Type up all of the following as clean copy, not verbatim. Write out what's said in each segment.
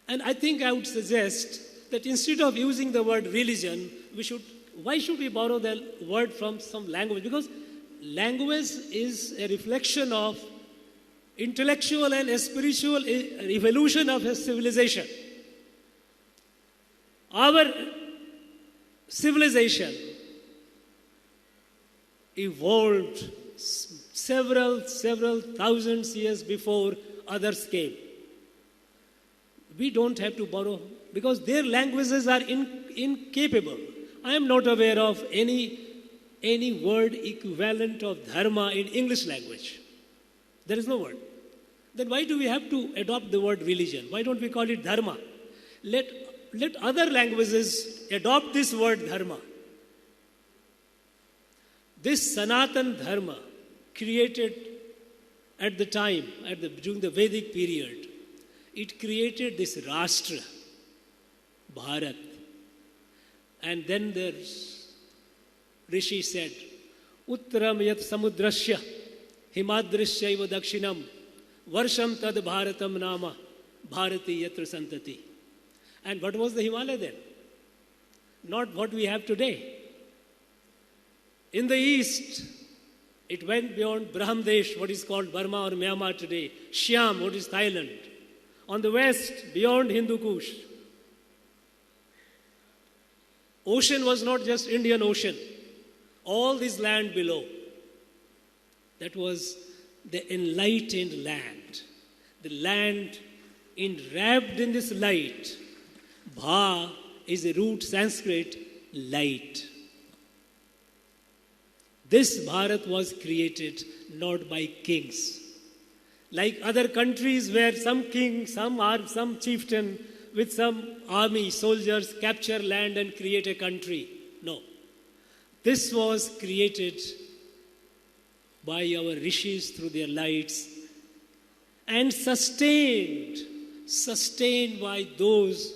And I think I would suggest that instead of using the word religion, why should we borrow the word from some language? Because language is a reflection of intellectual and spiritual evolution of a civilization. Our civilization evolved several thousands years before others came. We don't have to borrow because their languages are incapable. I am not aware of any word equivalent of dharma in English language. There is no word. Then why do we have to adopt the word religion? Why don't we call it dharma? Let other languages adopt this word dharma. This Sanatan Dharma created at the time, during the Vedic period, it created this Rashtra, Bharat. And then the Rishi said, Uttaram yat samudrasya, himadrishya dakshinam, varsham tad bharatam nama, bharati yatra santati. And what was the Himalaya then? Not what we have today. In the east, it went beyond Brahmdesh, what is called Burma or Myanmar today, Siam, what is Thailand. On the west, beyond Hindu Kush. Ocean was not just Indian Ocean. All this land below. That was the enlightened land. The land enwrapped in this light. Bha is a root Sanskrit, light. This Bharat was created not by kings. Like other countries where some king, some chieftain with some army, soldiers capture land and create a country. No. This was created by our rishis through their lights and sustained by those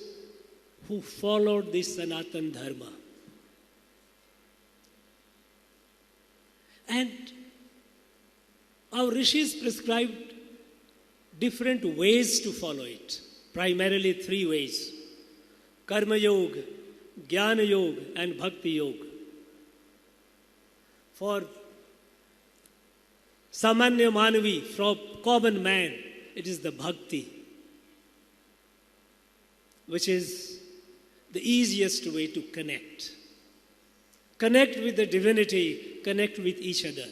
who followed this Sanatan Dharma. And our rishis prescribed different ways to follow it. Primarily 3 ways. Karma Yoga, Jnana Yoga and Bhakti Yoga. For Samanya Manavi, for common man, it is the Bhakti, which is the easiest way to connect. Connect with the divinity, connect with each other.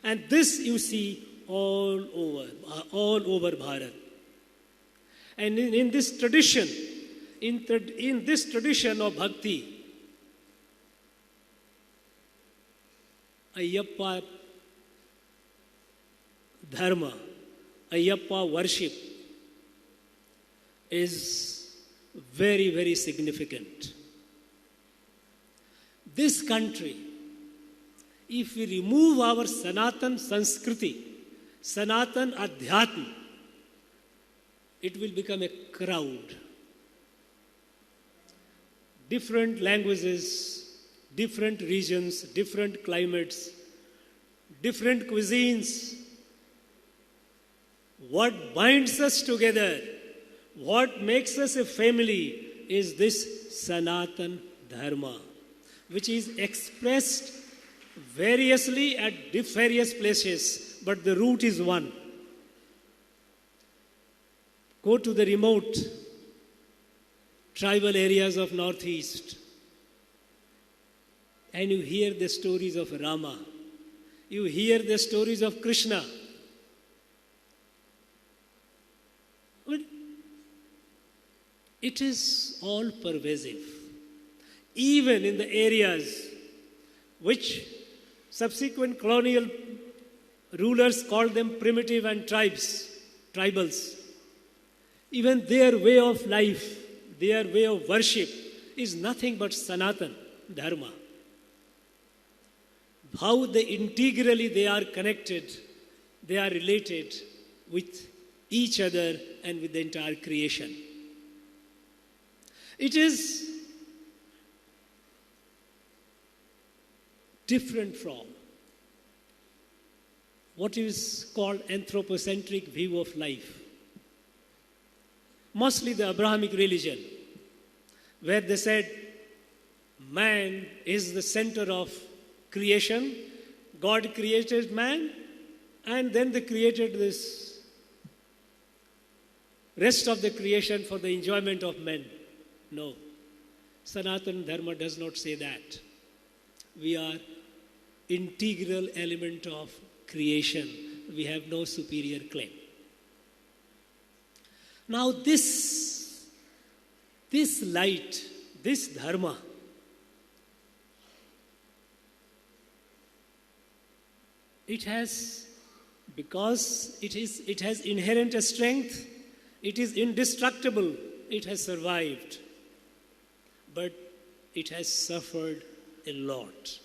And this you see all over Bharat. And in this tradition, in this tradition of bhakti, Ayyappa Dharma, Ayyappa worship is very, very significant. This country, if we remove our Sanatan Sanskriti, Sanatan Adhyatma, it will become a crowd. Different languages, different regions, different climates, different cuisines. What binds us together, what makes us a family is this Sanatan Dharma, which is expressed variously at various places, but the root is one. Go to the remote tribal areas of Northeast and you hear the stories of Rama. You hear the stories of Krishna. It is all pervasive. Even in the areas which subsequent colonial rulers called them primitive and tribals. Even their way of life, their way of worship is nothing but Sanatan Dharma. How integrally they are connected, they are related with each other and with the entire creation. It is different from what is called anthropocentric view of life. mostly the Abrahamic religion, where they said man is the center of creation. God created man, and then they created this rest of the creation for the enjoyment of men. No. Sanatana Dharma does not say that. We are integral element of creation. We have no superior claim. Now this light, this dharma, because it has inherent strength, it is indestructible, it has survived. But it has suffered a lot.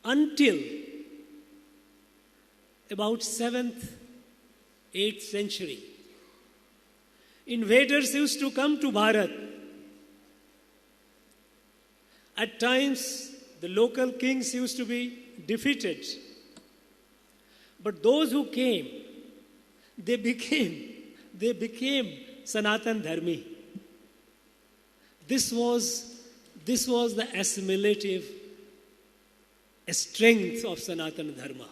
Until about 7th, 8th century, invaders used to come to Bharat. At times, the local kings used to be defeated. But those who came, they became Sanatan Dharmi. This was the assimilative strength of Sanatana Dharma.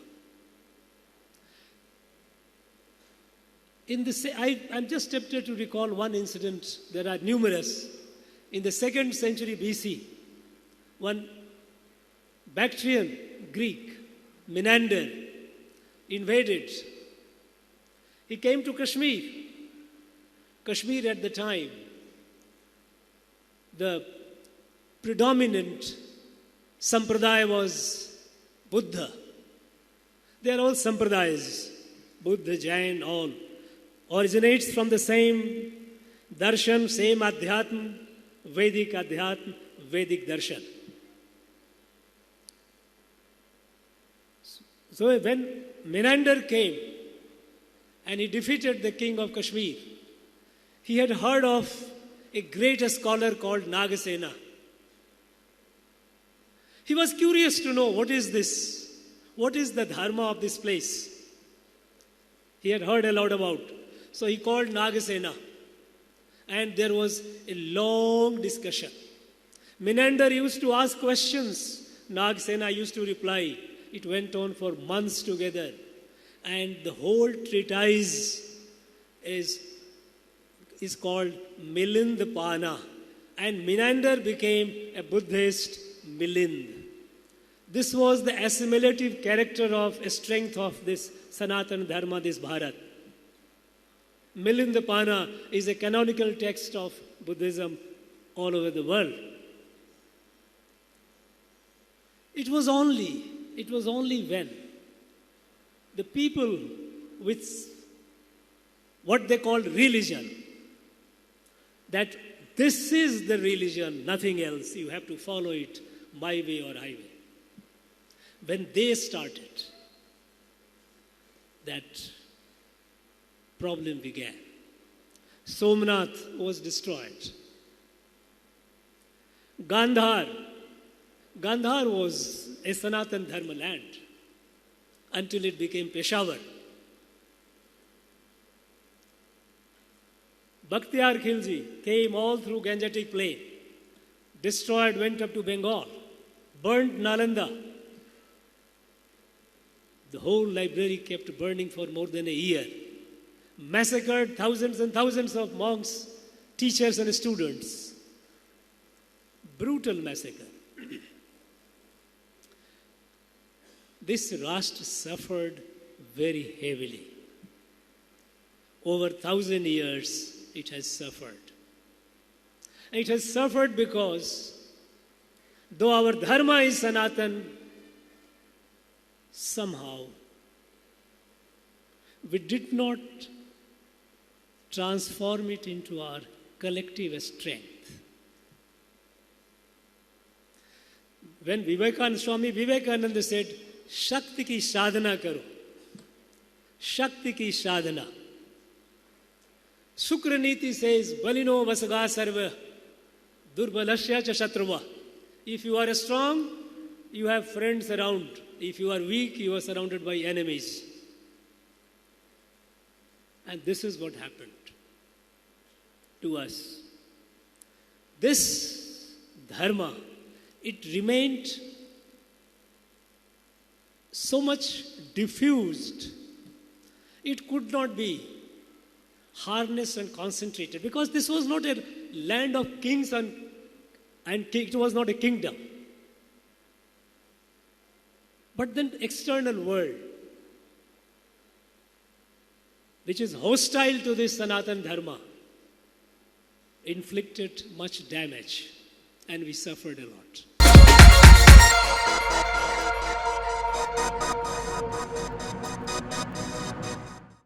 I'm just tempted to recall one incident. There are numerous. In the 2nd century BC, one Bactrian Greek, Menander, invaded. He came to Kashmir. Kashmir at the time, the predominant sampradaya was Buddha. They are all sampradayas. Buddha, Jain, all. Originates from the same darshan, same adhyatma, Vedic darshan. So when Menander came and he defeated the king of Kashmir, he had heard of a great scholar called Nagasena. He was curious to know, what is this? What is the dharma of this place? He had heard a lot about. So he called Nagasena. And there was a long discussion. Menander used to ask questions. Nagasena used to reply. It went on for months together. And the whole treatise is called Milindapana. And Menander became a Buddhist Milind. This was the assimilative character of strength of this Sanatana Dharma, this Bharat. Milindapana is a canonical text of Buddhism all over the world. It was only when the people with what they called religion, that this is the religion, nothing else, you have to follow it my way or highway. When they started, that problem began. Somnath was destroyed. Gandhar was a Sanatana Dharma land until it became Peshawar. Bakhtiyar Khilji came all through Gangetic Plain, destroyed, went up to Bengal, burnt Nalanda. The whole library kept burning for more than a year. Massacred thousands and thousands of monks, teachers and students. Brutal massacre. This Rashtra suffered very heavily. Over 1,000 years it has suffered. And it has suffered because though our dharma is Sanatan, somehow we did not transform it into our collective strength. When Swami Vivekananda said, Shakti ki sadhana karo. Shakti ki sadhana. Sukraniti says, Balino vasaga sarva, durbalasya cha shatruva. If you are strong, you have friends around. If you are weak, you are surrounded by enemies. And this is what happened to us. This dharma, it remained so much diffused. It could not be harnessed and concentrated because this was not a land of kings and it was not a kingdom. But then external world, which is hostile to this Sanatan Dharma, inflicted much damage and we suffered a lot.